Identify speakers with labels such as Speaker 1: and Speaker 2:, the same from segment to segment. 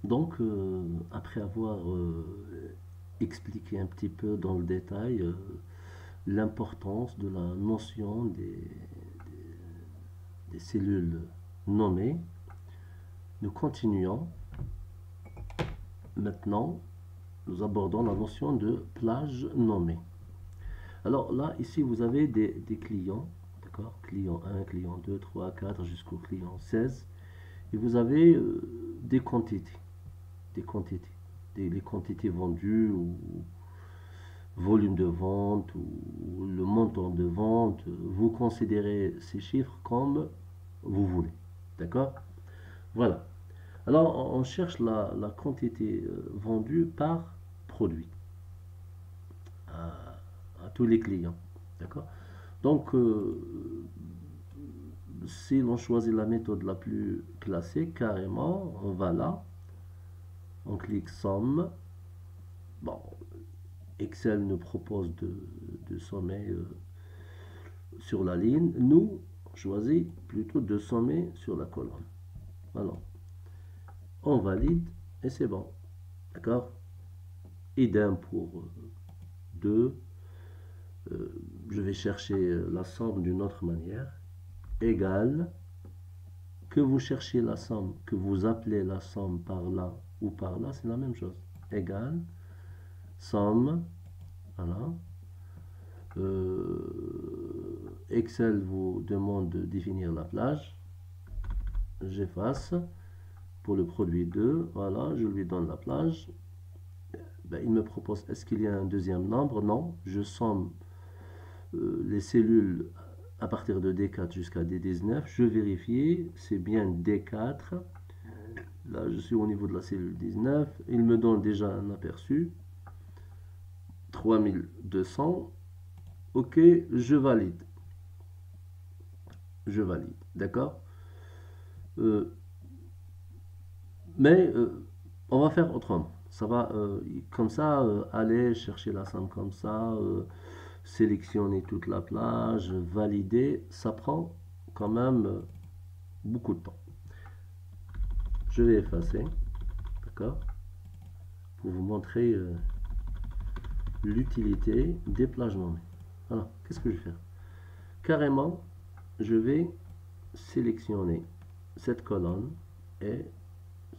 Speaker 1: Donc, après avoir expliqué un petit peu dans le détail l'importance de la notion des cellules nommées, nous continuons. Maintenant, nous abordons la notion de plage nommée. Alors là, ici, vous avez des clients, d'accord? Client 1, client 2, 3, 4, jusqu'au client 16. Et vous avez des quantités, les quantités vendues ou volume de vente ou le montant de vente. Vous considérez ces chiffres comme vous voulez, d'accord? Voilà. Alors, on cherche la quantité vendue par produit à tous les clients, d'accord? Donc, si l'on choisit la méthode la plus classique, carrément, on va là, on clique somme. Bon, Excel nous propose de sommer sur la ligne. Nous, on choisit plutôt de sommer sur la colonne. Alors, on valide et c'est bon. D'accord? Idem pour 2. Je vais chercher la somme d'une autre manière. Égal, que vous cherchiez la somme, que vous appelez la somme par là ou par là, c'est la même chose. Égal, somme, voilà. Excel vous demande de définir la plage. J'efface. Pour le produit 2, voilà, je lui donne la plage. Ben, il me propose, est-ce qu'il y a un deuxième nombre? Non, je somme les cellules à partir de D4 jusqu'à D19. Je vérifie, c'est bien D4. Là, je suis au niveau de la cellule 19. Il me donne déjà un aperçu. 3200. OK, je valide. Je valide, d'accord? Euh, mais on va faire autrement. Ça va, comme ça, aller chercher la somme comme ça, sélectionner toute la plage, valider, ça prend quand même beaucoup de temps. Je vais effacer, d'accord, pour vous montrer l'utilité des plages nommées. Alors, qu'est-ce que je vais faire? Carrément, je vais sélectionner cette colonne et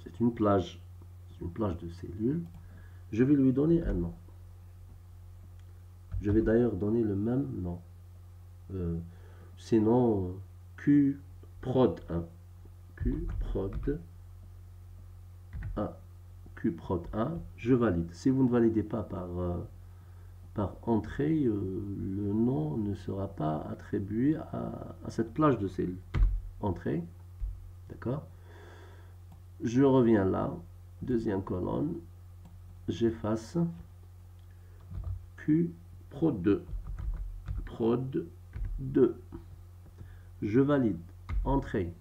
Speaker 1: c'est une plage de cellules. Je vais lui donner un nom. Je vais d'ailleurs donner le même nom. Sinon, QProd1. QProd1. QProd1. Je valide. Si vous ne validez pas par entrée, le nom ne sera pas attribué à cette plage de cellules. Entrée. D'accord? Je reviens là. Deuxième colonne. J'efface. QProd2. Prod 2. Je valide. Entrée.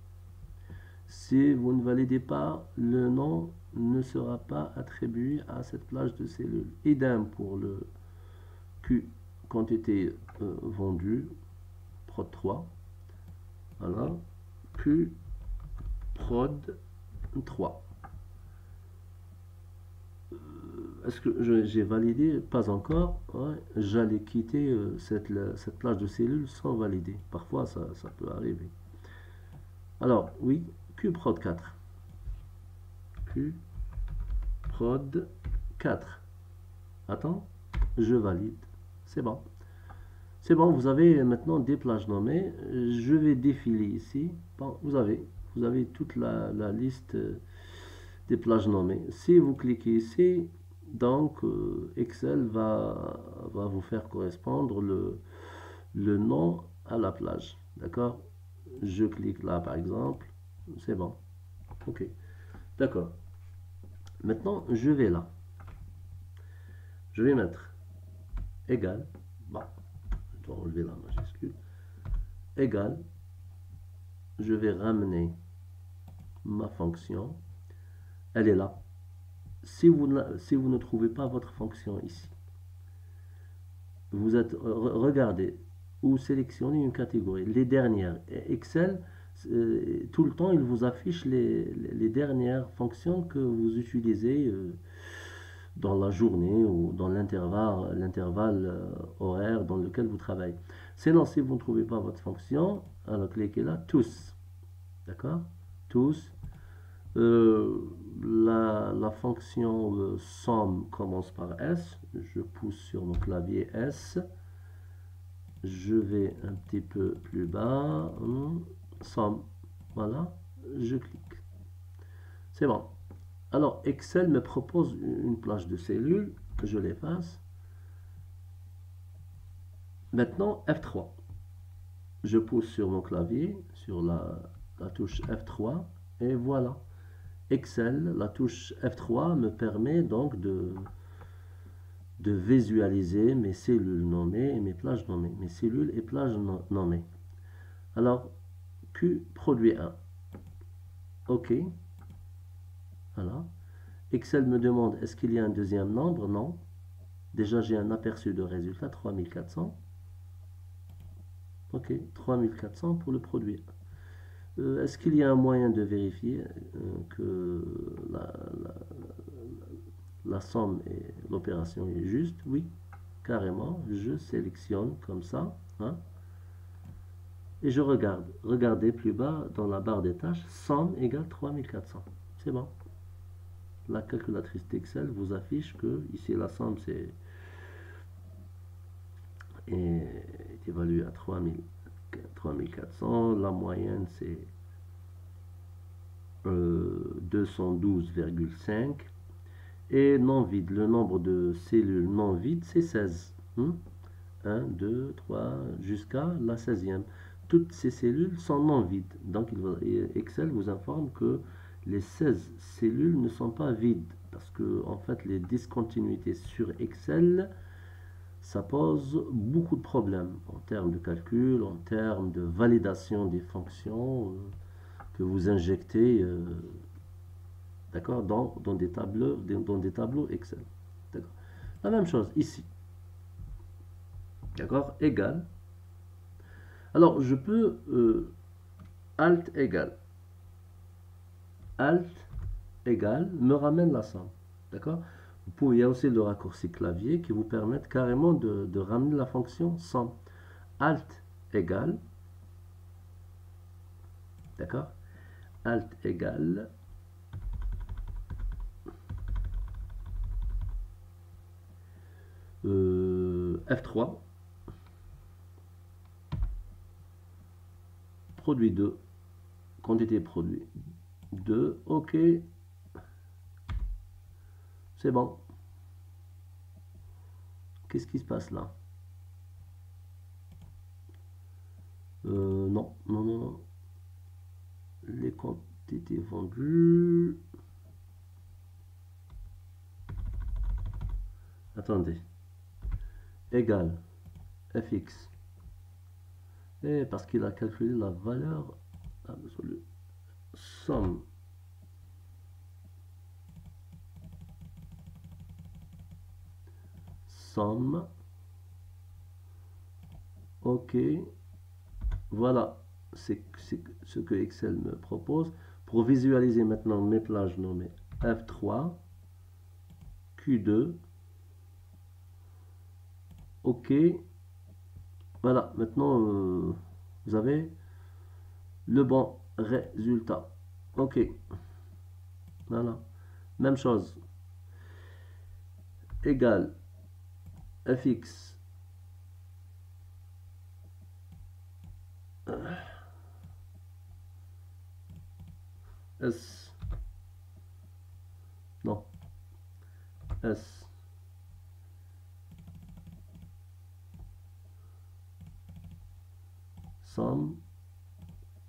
Speaker 1: Si vous ne validez pas, le nom ne sera pas attribué à cette plage de cellules. Idem pour le Q quantité vendue, prod 3. Voilà. Q prod 3. Est-ce que j'ai validé? Pas encore. Ouais, j'allais quitter cette plage de cellules sans valider. Parfois, ça peut arriver. Alors, oui, QProd 4. QProd 4. Attends, je valide. C'est bon. C'est bon, vous avez maintenant des plages nommées. Je vais défiler ici. Bon, vous avez toute la liste des plages nommées. Si vous cliquez ici, donc Excel va vous faire correspondre le nom à la plage. D'accord? Je clique là par exemple. C'est bon. OK. D'accord. Maintenant, je vais là. Je vais mettre égal. Bon, je dois enlever la majuscule. Égal. Je vais ramener ma fonction. Elle est là. Si vous ne trouvez pas votre fonction ici, regardez ou sélectionnez une catégorie. Les dernières. Excel, tout le temps, il vous affiche les dernières fonctions que vous utilisez dans la journée ou dans l'intervalle horaire dans lequel vous travaillez. Sinon, si vous ne trouvez pas votre fonction, alors cliquez là, tous. D'accord? Tous. La fonction somme commence par S. Je pousse sur mon clavier S. Je vais un petit peu plus bas. Somme. Voilà. Je clique. C'est bon. Alors, Excel me propose une plage de cellules. Je l'efface. Maintenant, F3. Je pousse sur mon clavier, sur la touche F3. Et voilà. Excel, la touche F3 me permet donc de visualiser mes cellules nommées et mes plages nommées. Mes cellules et plages nommées. Alors, Q produit 1. OK. Voilà. Excel me demande est-ce qu'il y a un deuxième nombre? Non. Déjà, j'ai un aperçu de résultat, 3400. OK, 3400 pour le produit 1. Est-ce qu'il y a un moyen de vérifier que la somme et l'opération est juste? Oui, carrément. Je sélectionne comme ça. Hein, et je regarde. Regardez plus bas dans la barre des tâches, somme égale 3400. C'est bon. La calculatrice d'Excel vous affiche que ici la somme est évaluée à 3400. La moyenne c'est 212,5. Et non vide, le nombre de cellules non vides, c'est 16. 1, 2, 3, jusqu'à la 16e. Toutes ces cellules sont non vides. Donc Excel vous informe que les 16 cellules ne sont pas vides. Parce que en fait, les discontinuités sur Excel, ça pose beaucoup de problèmes en termes de calcul, en termes de validation des fonctions que vous injectez d'accord, dans des tableaux Excel. D'accord. La même chose ici. D'accord, égal. Alors, je peux Alt égal. Alt égal me ramène la somme. D'accord. Il y a aussi le raccourci clavier qui vous permet carrément de ramener la fonction somme. Alt égal. D'accord. Alt égal. F3. Produit 2. Quantité produit 2. OK. C'est bon. Qu'est-ce qui se passe là? Non, non, non, non. Les quantités vendues. Attendez. Égal fx. Et parce qu'il a calculé la valeur absolue. Somme. Somme. OK. Voilà. C'est ce que Excel me propose. Pour visualiser maintenant mes plages nommées F3, Q2. OK. Voilà. Maintenant, vous avez le bon résultat. OK. Voilà. Même chose. Égal fx S non S somme.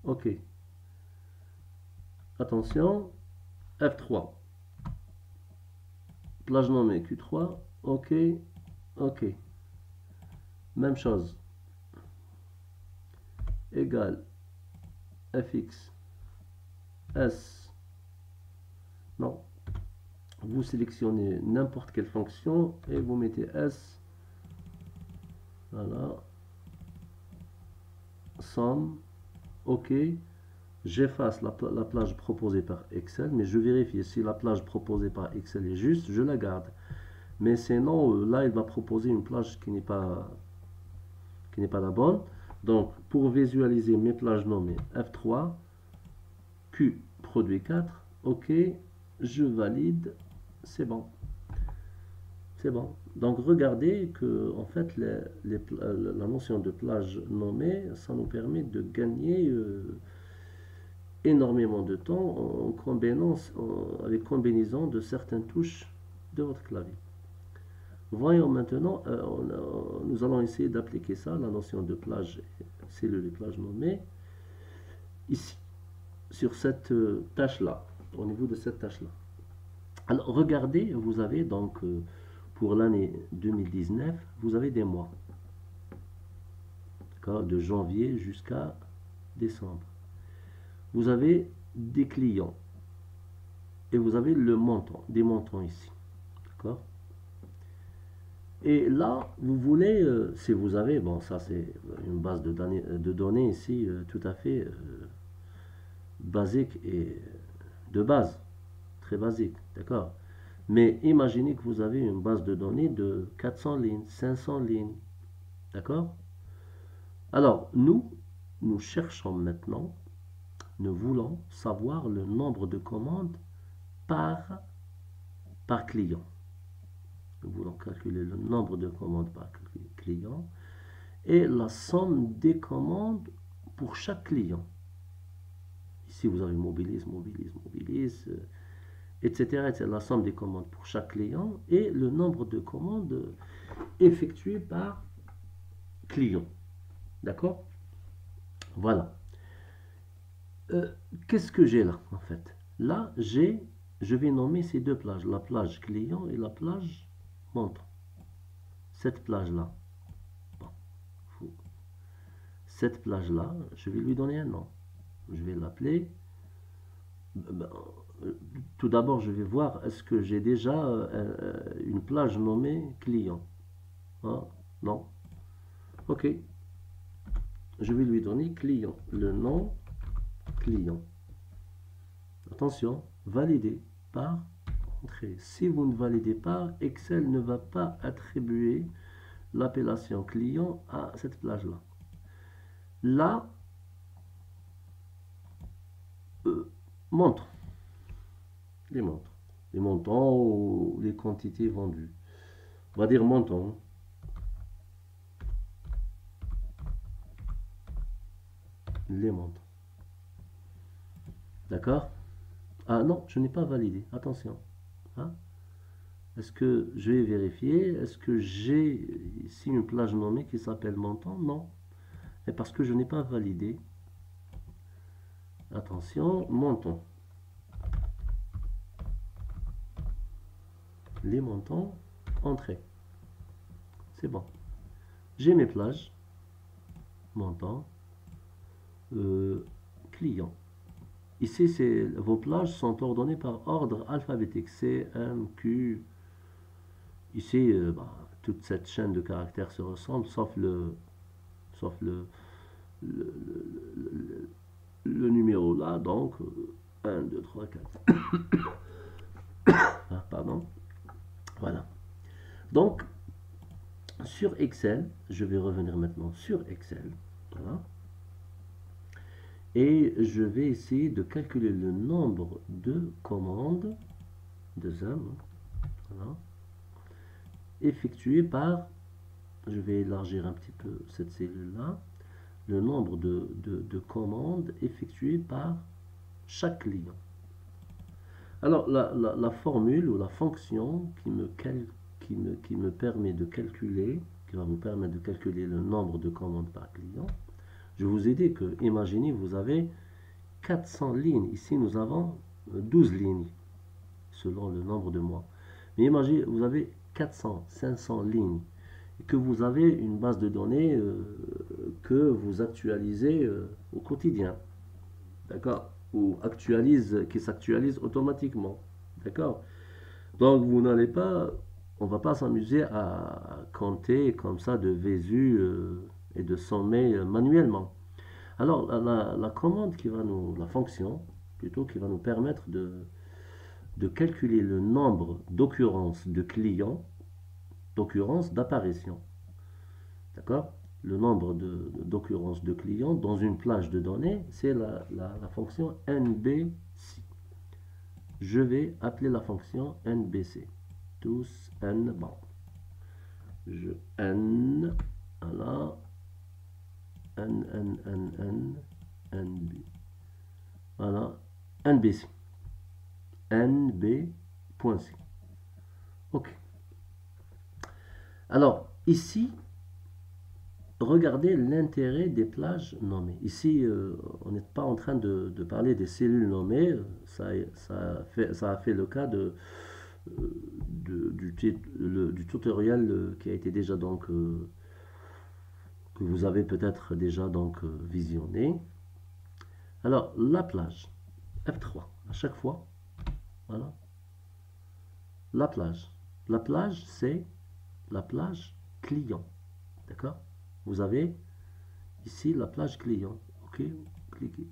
Speaker 1: OK. Attention, F3. Plage nommée Q3. OK. OK. Même chose. Égal fx S. Non. Vous sélectionnez n'importe quelle fonction et vous mettez S. Voilà. Somme. OK. j'efface la plage proposée par Excel, mais je vérifie si la plage proposée par Excel est juste, je la garde. Mais sinon, là, il va proposer une plage qui n'est pas la bonne. Donc, pour visualiser mes plages nommées F3, Q, produit 4, OK, je valide, c'est bon. C'est bon. Donc, regardez que, en fait, la notion de plage nommée, ça nous permet de gagner énormément de temps en avec combinaison de certaines touches de votre clavier. Voyons maintenant, nous allons essayer d'appliquer ça, la notion de plage, cellule et plage nommée, ici, sur cette tâche-là, au niveau de cette tâche-là. Alors, regardez, vous avez donc, pour l'année 2019, vous avez des mois, de janvier jusqu'à décembre. Vous avez des clients et vous avez le montant, des montants ici, d'accord? Et là, vous voulez, si vous avez, bon, ça c'est une base de données ici tout à fait basique et de base, très basique, d'accord? Mais imaginez que vous avez une base de données de 400 lignes, 500 lignes, d'accord? Alors, nous cherchons maintenant, nous voulons savoir le nombre de commandes par client. Nous voulons calculer le nombre de commandes par client et la somme des commandes pour chaque client. Ici, vous avez mobilise, etc., etc. La somme des commandes pour chaque client et le nombre de commandes effectuées par client. D'accord? Voilà. Qu'est-ce que j'ai là, en fait? Là, je vais nommer ces deux plages, la plage client et la plage montant. Cette plage-là, bon, cette plage-là, je vais lui donner un nom. Je vais l'appeler. Tout d'abord, je vais voir est-ce que j'ai déjà une plage nommée client. Ah, non. Ok. Je vais lui donner client. Le nom client. Attention, valider par entrée. Si vous ne validez pas, Excel ne va pas attribuer l'appellation client à cette plage-là. Là, montant. Les montants. Les montants ou les quantités vendues. On va dire montant. Les montants. D'accord? Ah non, je n'ai pas validé. Attention. Hein? Est-ce que je vais vérifier? Est-ce que j'ai ici une plage nommée qui s'appelle montant? Non. Et parce que je n'ai pas validé. Attention, montant. Les montants, entrée. C'est bon. J'ai mes plages. Montant. Client. Ici, vos plages sont ordonnées par ordre alphabétique. C, M, Q. Ici, toute cette chaîne de caractères se ressemble, sauf le numéro là. Donc, 1, 2, 3, 4. Ah, pardon. Voilà. Donc, sur Excel, je vais revenir maintenant sur Excel. Voilà. Et je vais essayer de calculer le nombre de commandes, voilà, effectuées par, je vais élargir un petit peu cette cellule-là, le nombre de commandes effectuées par chaque client. Alors, la formule ou la fonction qui me permet de calculer, qui va vous permettre de calculer le nombre de commandes par client, je vous ai dit que, imaginez, vous avez 400 lignes. Ici, nous avons 12 lignes, selon le nombre de mois. Mais imaginez, vous avez 400, 500 lignes, et que vous avez une base de données que vous actualisez au quotidien. D'accord? Ou qui s'actualise automatiquement. D'accord? Donc, vous n'allez pas, on va pas s'amuser à compter comme ça de Vésu et de sommet manuellement. Alors, la commande qui va nous, la fonction, plutôt, qui va nous permettre de calculer le nombre d'occurrences de clients, d'occurrences d'apparition. D'accord? Le nombre d'occurrences de clients dans une plage de données, c'est la fonction NBC. Je vais appeler la fonction NBC. Tous N, bon. Je N, voilà. NB. Voilà. NBC. NB.C. Ok. Alors, ici, regardez l'intérêt des plages nommées. Ici, on n'est pas en train de parler des cellules nommées. Ça a fait le cas du tutoriel qui a été déjà donc que vous avez peut-être déjà donc visionné. Alors, la plage, F3, à chaque fois, voilà. La plage, c'est la plage client, d'accord? Vous avez ici la plage client, ok? Cliquez.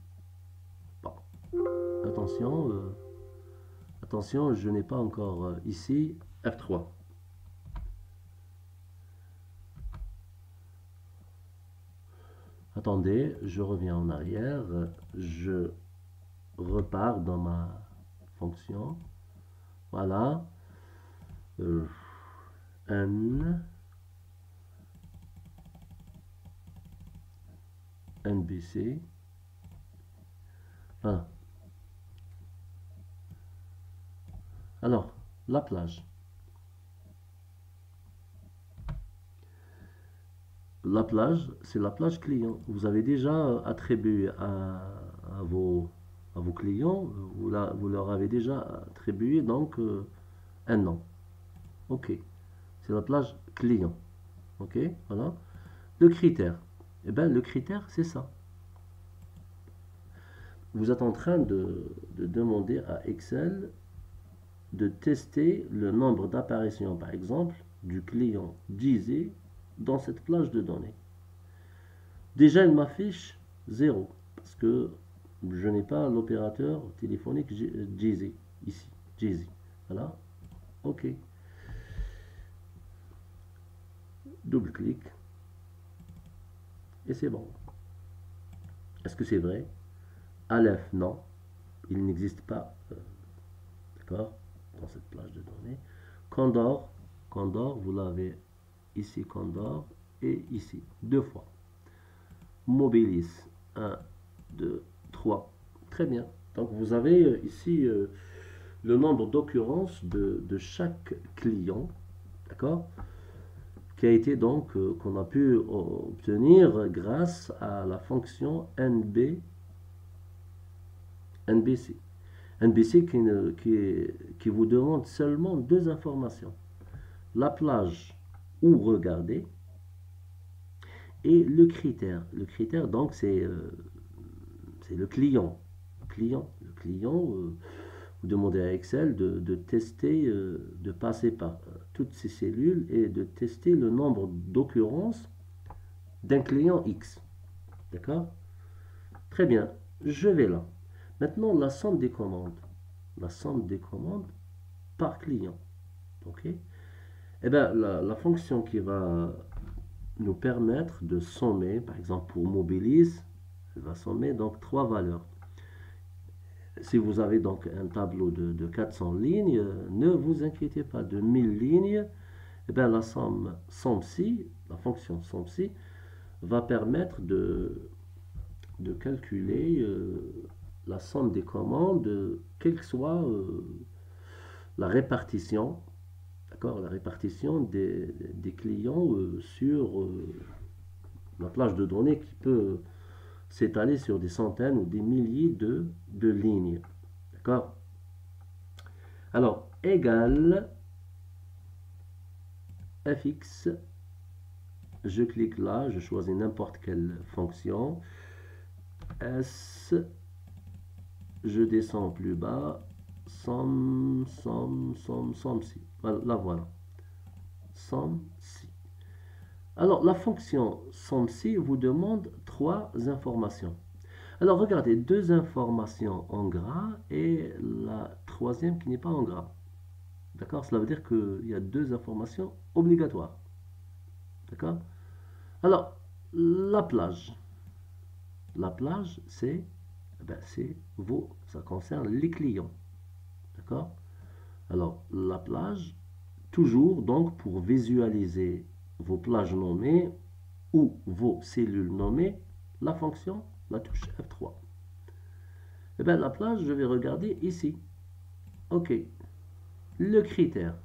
Speaker 1: Bon. Attention, attention, je n'ai pas encore ici F3. Attendez, je reviens en arrière, je repars dans ma fonction. Voilà. N NBC. Voilà. Alors, la plage. La plage, c'est la plage client. Vous avez déjà attribué à vos clients, vous leur avez déjà attribué donc un nom. Ok, c'est la plage client. Ok, voilà. Le critère, eh bien le critère c'est ça. Vous êtes en train de demander à Excel de tester le nombre d'apparitions, par exemple, du client Deezer dans cette plage de données. Déjà, il m'affiche 0 parce que je n'ai pas l'opérateur téléphonique Deezer ici. Deezer. Voilà. OK. Double-clic. Et c'est bon. Est-ce que c'est vrai? Aleph, non. Il n'existe pas. D'accord? Dans cette plage de données. Condor. Condor, vous l'avez ici, Condor. Et ici, 2 fois. Mobilis, 1, 2, 3. Très bien. Donc vous avez ici le nombre d'occurrences de chaque client, d'accord, qui a été donc, qu'on a pu obtenir grâce à la fonction NBC. NBC qui vous demande seulement 2 informations. La plage où regarder et le critère. Le critère, donc, c'est le client. Le client, vous demandez à Excel de tester, de passer par toutes ces cellules et de tester le nombre d'occurrences d'un client X. D'accord? Très bien, je vais là. Maintenant, la somme des commandes. La somme des commandes par client. Ok? Eh bien, la fonction qui va nous permettre de sommer, par exemple pour Mobilis, elle va sommer donc 3 valeurs. Si vous avez donc un tableau de 400 lignes, ne vous inquiétez pas, de 1000 lignes, eh bien la somme SOMMCI, la fonction SOMMCI, va permettre de calculer la somme des commandes, quelle que soit la répartition, d'accord, la répartition des clients sur la plage de données qui peut s'étaler sur des centaines ou des milliers de lignes. D'accord? Alors, égale fx, je clique là, je choisis n'importe quelle fonction, s, je descends plus bas, SOMMCI. La voilà. SOMMCI. Alors, la fonction SOMMCI vous demande 3 informations. Alors regardez, deux informations en gras et la troisième qui n'est pas en gras. D'accord? Cela veut dire qu'il y a deux informations obligatoires. D'accord? Alors, la plage. La plage, ça concerne les clients. D'accord? Alors, la plage, toujours donc pour visualiser vos plages nommées ou vos cellules nommées, la fonction, la touche F3. Et bien, la plage, je vais regarder ici. OK. Le critère,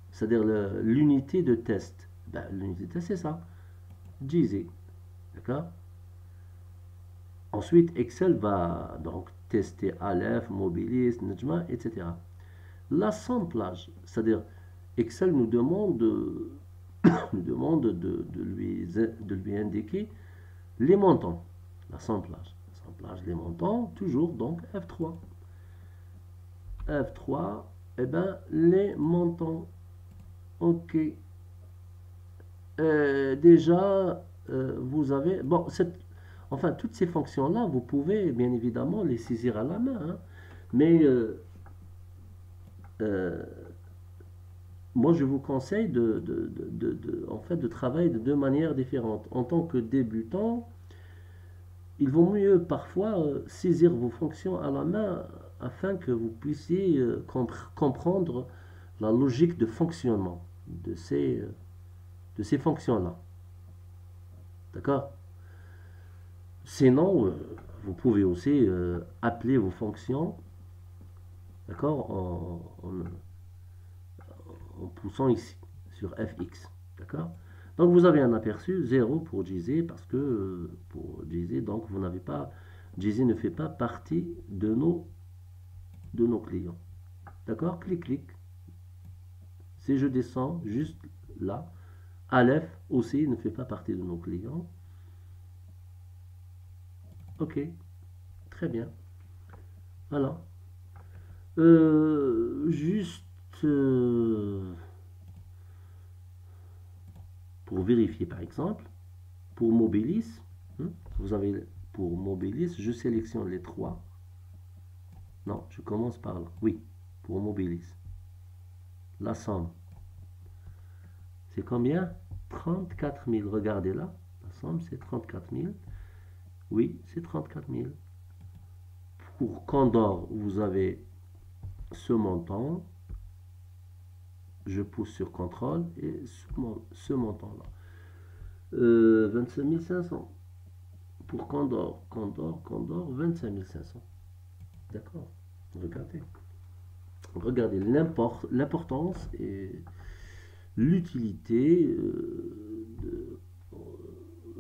Speaker 1: c'est-à-dire l'unité de test. Ben, l'unité de test, c'est ça. GZ. D'accord? Ensuite, Excel va donc tester Aleph, Mobilis, Nejma, etc. L'assemblage, c'est-à-dire Excel nous demande, de lui indiquer les montants. L'assemblage. L'assemblage des montants, toujours donc F3. F3, eh bien, les montants. OK. Déjà, vous avez... Bon, enfin, toutes ces fonctions-là, vous pouvez bien évidemment les saisir à la main. Hein. Mais moi, je vous conseille en fait, de travailler de deux manières différentes. En tant que débutant, il vaut mieux parfois saisir vos fonctions à la main afin que vous puissiez comprendre la logique de fonctionnement de ces fonctions-là. D'accord? Sinon, vous pouvez aussi appeler vos fonctions, d'accord, en poussant ici, sur fx. D'accord? Donc vous avez un aperçu 0 pour GZ parce que pour GZ, donc vous n'avez pas, GZ ne fait pas partie de nos clients. D'accord? Clic. Si je descends juste là, Aleph aussi ne fait pas partie de nos clients. Ok, très bien. Voilà. Juste pour vérifier par exemple, pour Mobilis, vous avez pour Mobilis, je sélectionne les trois. Non, je commence par là. Oui, pour Mobilis. La somme. C'est combien? 34 000. Regardez là. La somme, c'est 34 000. Oui, c'est 34 000. Pour Condor, vous avez ce montant. Je pousse sur contrôle et ce montant-là. 25 500. Pour Condor, 25 500. D'accord? Regardez l'importance et l'utilité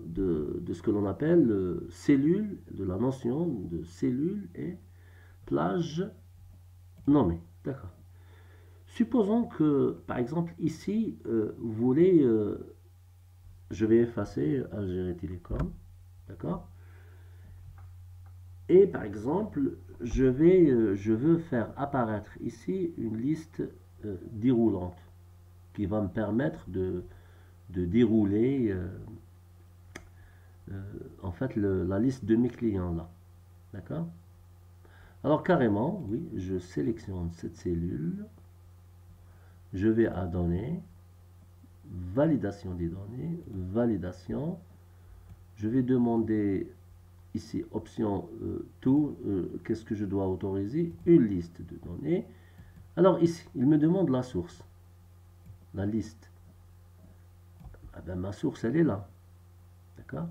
Speaker 1: de ce que l'on appelle cellule, de la notion de cellule et plage nommée. D'accord. Supposons que, par exemple, ici, vous voulez, je vais effacer Algérie Télécom, d'accord? Et par exemple, je veux faire apparaître ici une liste déroulante qui va me permettre de dérouler en fait la liste de mes clients là. D'accord? Alors carrément, oui, je sélectionne cette cellule, je vais à données, validation des données, validation, je vais demander ici option tout, qu'est-ce que je dois autoriser? Une liste de données. Alors ici, il me demande la source, la liste. Ah ben, ma source, elle est là. D'accord?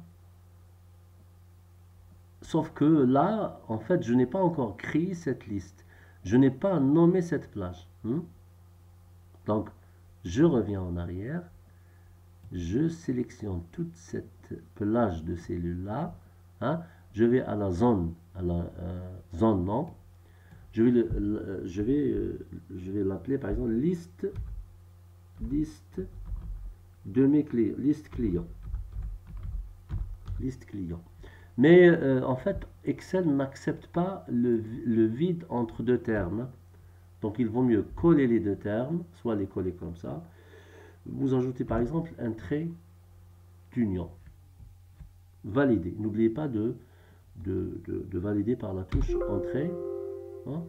Speaker 1: Sauf que là, en fait, je n'ai pas encore créé cette liste. Je n'ai pas nommé cette plage. Donc, je reviens en arrière. Je sélectionne toute cette plage de cellules-là. Je vais à la zone nom. Je vais l'appeler par exemple liste de mes clients, liste client. Mais en fait, Excel n'accepte pas le vide entre deux termes. Donc il vaut mieux coller les deux termes, soit les coller comme ça. Vous ajoutez par exemple un trait d'union. Valider. N'oubliez pas de de valider par la touche Entrée. Hein.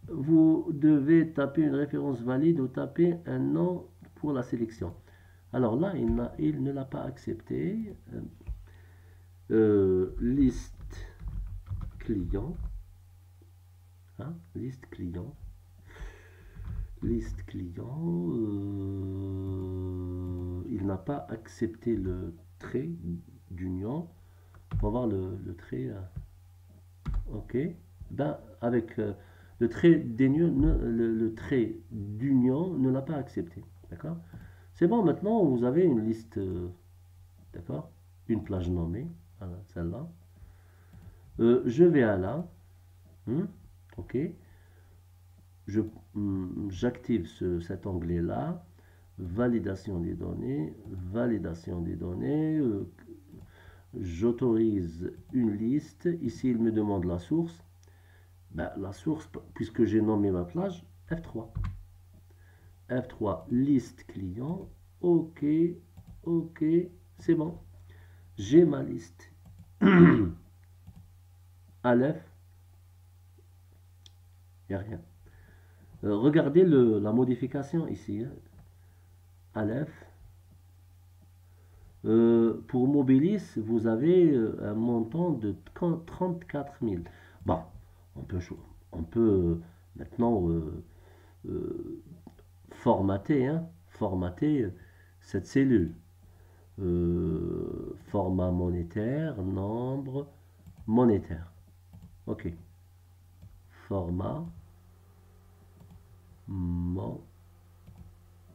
Speaker 1: Vous devez taper une référence valide ou taper un nom pour la sélection. Alors là, il ne l'a pas accepté. Liste client. Hein, liste client. Liste client. Il n'a pas accepté le trait d'union. On va voir le trait. Ok. Ben, avec le trait d'union, le trait d'union ne l'a pas accepté. D'accord. C'est bon, maintenant vous avez une liste. D'accord. Une plage nommée. Voilà, celle-là. Je vais à là. Ok. J'active cet onglet-là. Validation des données. Validation des données. J'autorise une liste. Ici, il me demande la source. Ben, la source, puisque j'ai nommé ma plage, F3. F3, liste client. Ok. Ok. C'est bon. J'ai ma liste. Aleph. Il n'y a rien. Regardez la modification ici. Hein. Aleph. Pour Mobilis, vous avez un montant de 34 000. Bon, on peut maintenant formater cette cellule. Format monétaire, nombre monétaire. Ok. Format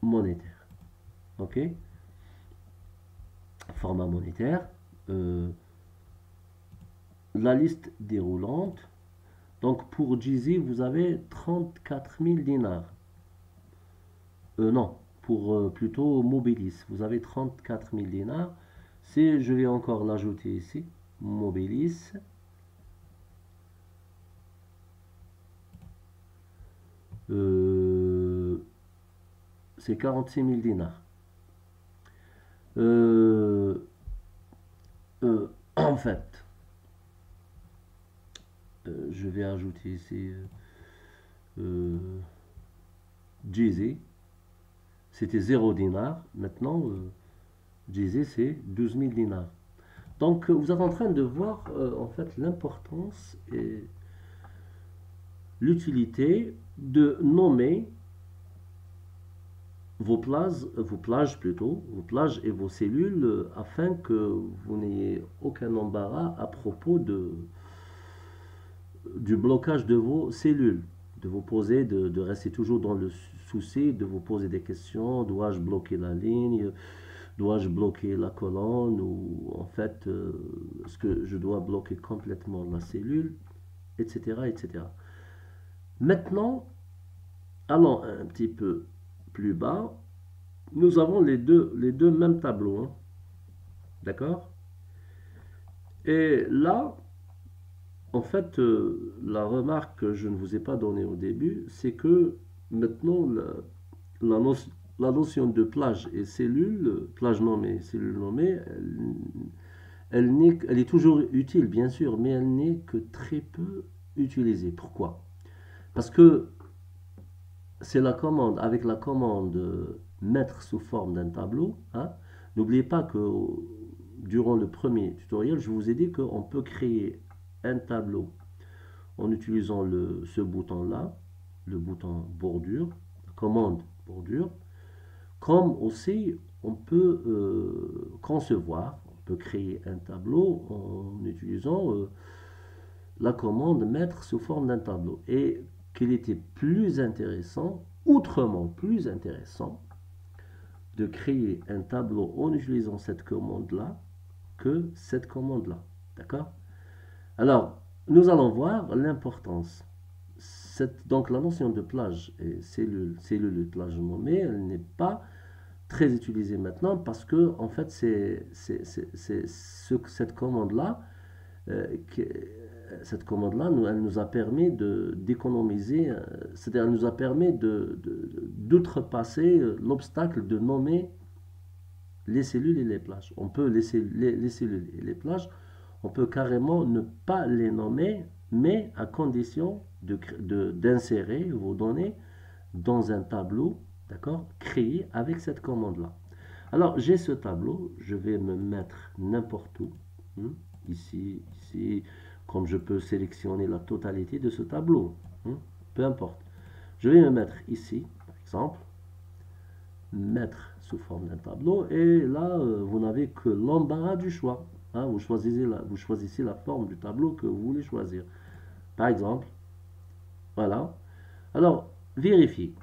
Speaker 1: monétaire. Ok. Format monétaire. La liste déroulante. Donc pour Jeezy, vous avez 34 000 dinars. Non, pour plutôt Mobilis, vous avez 34 000 dinars. Si je vais encore l'ajouter ici, Mobilis. C'est 46 000 dinars. En fait, je vais ajouter ici Jeezy. C'était 0 dinar. Maintenant, Jeezy, c'est 12 000 dinars. Donc, vous êtes en train de voir en fait l'importance et l'utilité de nommer vos plages et vos cellules afin que vous n'ayez aucun embarras à propos du blocage de vos cellules, de vous poser, de rester toujours dans le souci, de vous poser des questions, dois-je bloquer la ligne, dois-je bloquer la colonne, ou en fait, est-ce que je dois bloquer complètement la cellule, etc., etc. Maintenant, allons un petit peu plus bas, nous avons les deux mêmes tableaux. Hein. D'accord? Et là, en fait, la remarque que je ne vous ai pas donnée au début, c'est que maintenant, la notion de plage et cellule, plage nommée, cellule nommée, elle est toujours utile, bien sûr, mais elle n'est que très peu utilisée. Pourquoi? Parce que c'est la commande, avec la commande mettre sous forme d'un tableau. Hein, n'oubliez pas que durant le premier tutoriel, je vous ai dit qu'on peut créer un tableau en utilisant ce bouton-là, le bouton bordure, commande bordure, comme aussi on peut concevoir, on peut créer un tableau en utilisant la commande mettre sous forme d'un tableau. Et qu'il était plus intéressant, outrement plus intéressant, de créer un tableau en utilisant cette commande-là que cette commande-là. D'accord? Alors, nous allons voir l'importance. Donc, la notion de plage et cellule de plage nommée, elle n'est pas très utilisée maintenant parce que, en fait, c'est cette commande-là cette commande-là, elle nous a permis d'économiser, c'est-à-dire elle nous a permis d'outrepasser l'obstacle de nommer les cellules et les plages. On peut les cellules et les plages, On peut carrément ne pas les nommer, mais à condition d'insérer vos données dans un tableau, d'accord, créé avec cette commande-là. Alors, j'ai ce tableau, je vais me mettre n'importe où, ici, ici, comme je peux sélectionner la totalité de ce tableau, peu importe. Je vais me mettre ici, par exemple, mettre sous forme d'un tableau, et là, vous n'avez que l'embarras du choix. Vous choisissez la forme du tableau que vous voulez choisir. Par exemple, voilà. Alors, vérifiez.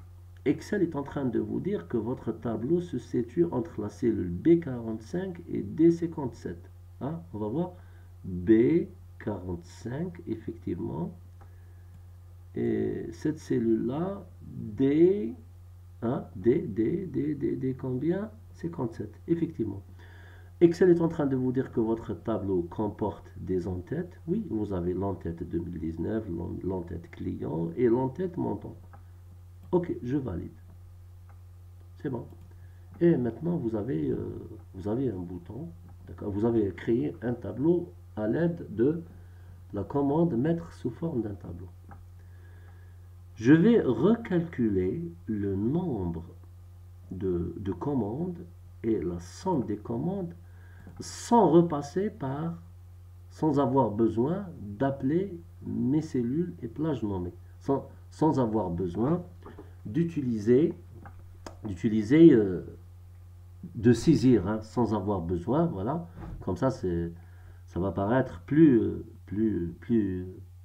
Speaker 1: Excel est en train de vous dire que votre tableau se situe entre la cellule B45 et D57. On va voir B45, effectivement. Et cette cellule-là, D, D combien? 57, effectivement. Excel est en train de vous dire que votre tableau comporte des en-têtes. Oui, vous avez l'en-tête 2019, l'en-tête client et l'en-tête montant. Ok, je valide. C'est bon. Et maintenant, vous avez un bouton. D'accord. Vous avez créé un tableau à l'aide de la commande mettre sous forme d'un tableau. Je vais recalculer le nombre de commandes et la somme des commandes sans repasser sans avoir besoin d'appeler mes cellules et plages nommées, sans avoir besoin d'utiliser, de saisir, sans avoir besoin, voilà, comme ça va paraître plus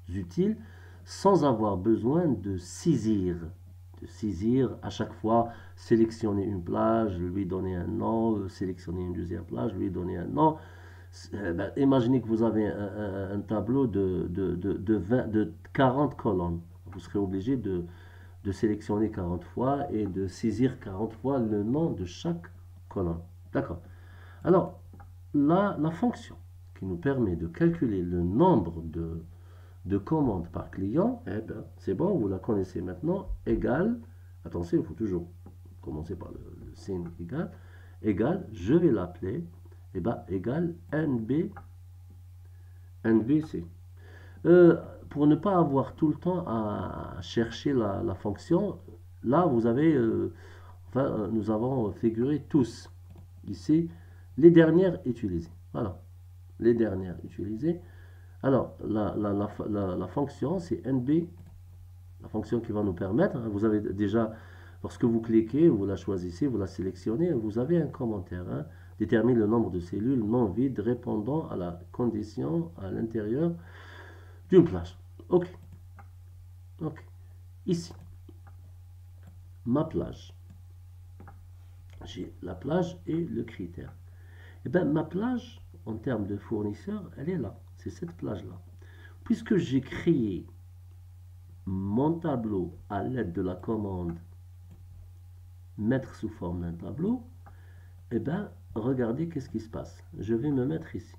Speaker 1: utile, sans avoir besoin de saisir à chaque fois, sélectionner une plage, lui donner un nom, sélectionner une deuxième plage, lui donner un nom. Imaginez que vous avez un tableau de 40 colonnes. Vous serez obligé de sélectionner 40 fois et de saisir 40 fois le nom de chaque colonne. D'accord. Alors, la fonction qui nous permet de calculer le nombre de commandes par client, c'est bon, vous la connaissez maintenant, égale, attention, il faut toujours commencer par le signe égal, je vais l'appeler, égale NBC. Pour ne pas avoir tout le temps à chercher la fonction, là, vous avez, nous avons figuré tous, ici, les dernières utilisées. Voilà, les dernières utilisées. Alors, la fonction, c'est NB, la fonction qui va nous permettre, vous avez déjà, lorsque vous cliquez, vous la choisissez, vous la sélectionnez, vous avez un commentaire, détermine le nombre de cellules non vides répondant à la condition à l'intérieur d'une plage. Ok. Ici, ma plage. J'ai la plage et le critère. Et bien, ma plage, en termes de fournisseur, elle est là. C'est cette plage-là. Puisque j'ai créé mon tableau à l'aide de la commande mettre sous forme d'un tableau, et bien, regardez qu'est-ce qui se passe. Je vais me mettre ici.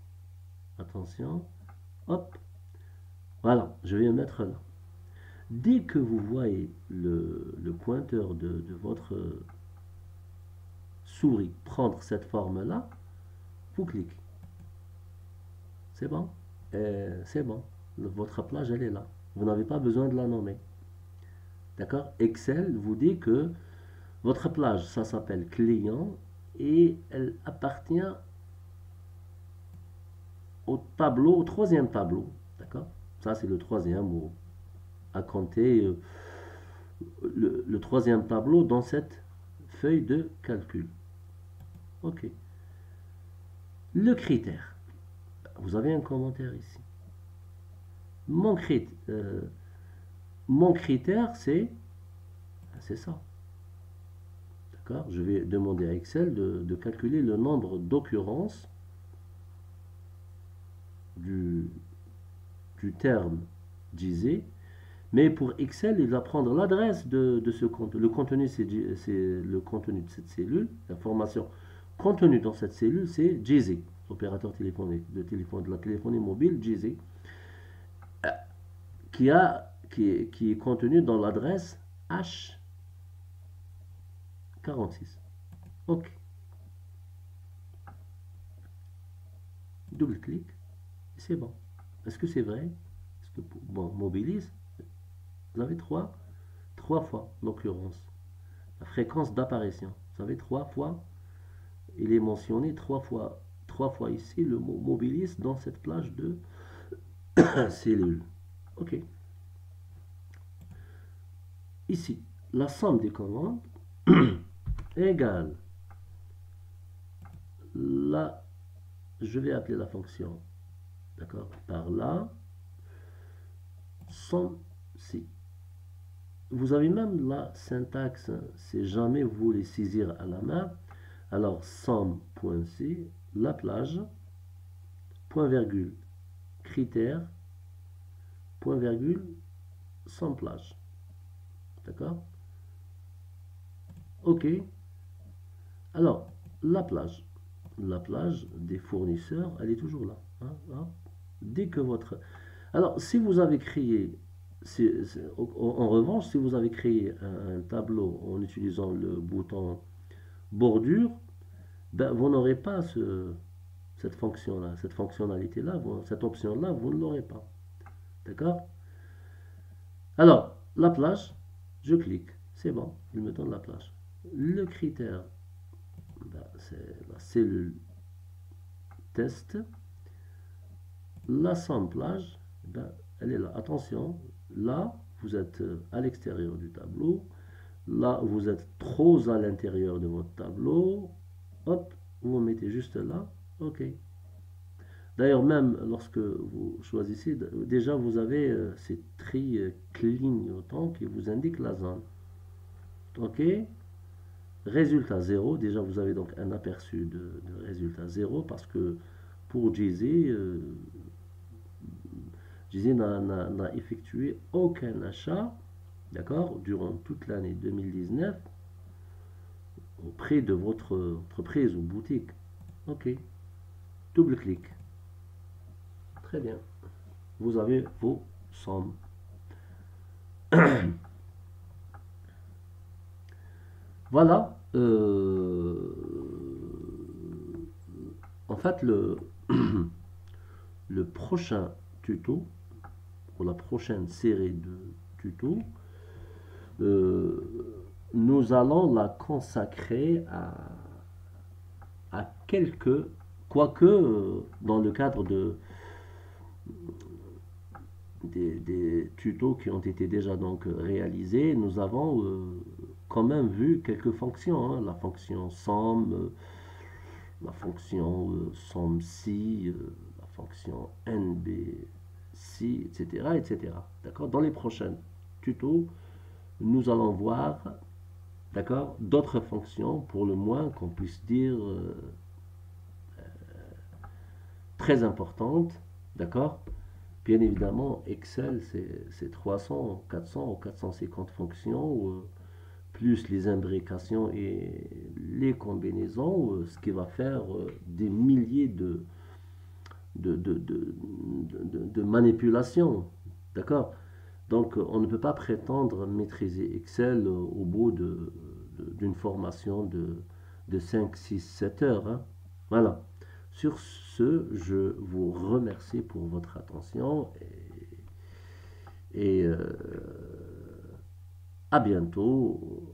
Speaker 1: Attention. Hop. Voilà, je vais me mettre là. Dès que vous voyez le pointeur de votre souris prendre cette forme-là, vous cliquez. C'est bon? C'est bon. Votre plage, elle est là. Vous n'avez pas besoin de la nommer. D'accord? Excel vous dit que votre plage, ça s'appelle client et elle appartient au tableau, au troisième tableau. D'accord? Ça, c'est le troisième mot à compter. Le troisième tableau dans cette feuille de calcul. Ok. Le critère. Vous avez un commentaire ici. Mon critère, c'est ça. D'accord? Je vais demander à Excel de calculer le nombre d'occurrences du terme disait. Mais pour Excel, il va prendre l'adresse de ce contenu. Le contenu, c'est le contenu de cette cellule. L'information contenue dans cette cellule, c'est JZ, opérateur téléphonique, de la téléphonie mobile, JZ, qui est contenu dans l'adresse H46. OK. Double-clic. c'est bon. Est-ce que c'est vrai? Est-ce que, bon, Mobilis, vous avez trois fois l'occurrence. La fréquence d'apparition. Vous savez, 3 fois, il est mentionné 3 fois ici le mot Mobilis dans cette plage de cellules. Ok. Ici, la somme des commandes égale la, je vais appeler la fonction, d'accord, par là, somme si. Vous avez même la syntaxe, si jamais vous voulez saisir à la main, alors somme.c, la plage, point virgule, critère, point virgule, somme plage. D'accord? Ok. Alors, la plage des fournisseurs, elle est toujours là. Hein. Dès que votre... Alors, si vous avez créé, en revanche, si vous avez créé un tableau en utilisant le bouton bordure, ben, vous n'aurez pas cette fonction-là, cette fonctionnalité-là, cette option-là, vous ne l'aurez pas. D'accord? Alors, la plage, je clique, c'est bon, il me donne la plage. Le critère, ben, c'est la cellule test. L'assemblage, ben, elle est là. Attention, là, vous êtes à l'extérieur du tableau. Là, vous êtes trop à l'intérieur de votre tableau. Hop, vous mettez juste là. OK. D'ailleurs, même lorsque vous choisissez, déjà vous avez ces clignotants qui vous indiquent la zone. OK. Résultat 0. Déjà, vous avez donc un aperçu de résultat 0 parce que pour Jay-Z, Jay-Z n'a effectué aucun achat, d'accord, durant toute l'année 2019 auprès de votre entreprise ou boutique. OK. Double-clic. Très bien. Vous avez vos sommes. Voilà. En fait, le prochain tuto, pour la prochaine série de tutos, nous allons la consacrer à quelques, quoique dans le cadre des tutos qui ont été déjà donc réalisés, nous avons quand même vu quelques fonctions, hein, la fonction somme, la fonction somme-si, la fonction nb-si, etc., etc. D'accord? Dans les prochains tutos, nous allons voir, d'accord, d'autres fonctions, pour le moins qu'on puisse dire très importantes, d'accord? Bien évidemment, Excel, c'est 300, 400 ou 450 fonctions, plus les imbrications et les combinaisons, ce qui va faire des milliers de manipulations. D'accord? Donc, on ne peut pas prétendre maîtriser Excel au bout d'une formation de 5, 6, 7 heures. Hein. Voilà. Sur ce, je vous remercie pour votre attention et à bientôt